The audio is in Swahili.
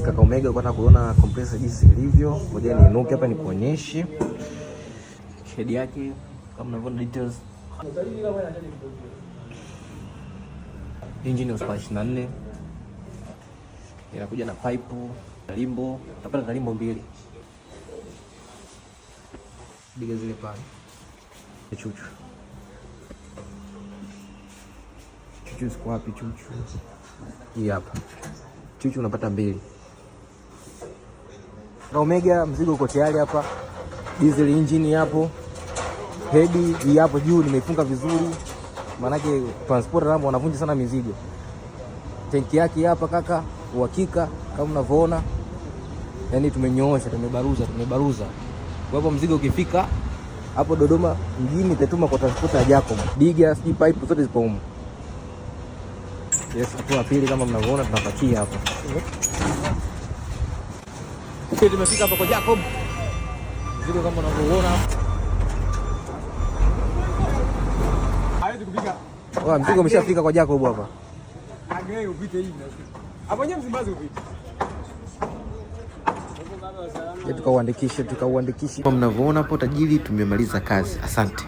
kaka Omega, kwa kuona compressor jinsi ilivyo. Ngoja niinuke hapa nikuonyeshe. Head yake kama unavyoona details. Engine horsepower 24. Inakuja na pipe, limbo, utapata limbo mbili. Diga zile pale. Chuchu. Chuchu ziko wapi chuchu? Hii hapa. Chuchu unapata mbili. Na Omega mzigo uko tayari hapa. Diesel engine hapo. Head hii hapo juu nimeifunga vizuri. Maanake transporter nao wanavunja sana mizigo. Tanki yake hapa kaka, uhakika kama unavyoona. Yaani tumenyoosha, tumebaruza. Kwa hivyo mzigo ukifika hapo Dodoma mjini itatuma kwa transporter ya Jacob. Diga, pipe zote zipo huko. Yes, hatua pili kama mnavyoona tunapakia hapa. Sisi tumefika hapa kwa Jacob. Mzigo kama unavyoona. Haiwezi kupika. Mzigo umeshafika kwa Jacob hapa. Angalia upite hivi. Hapo nyewe Msimbazi upite. Tukauandikishe. Kama mnavyoona hapo tajiri tumemaliza kazi. Asante.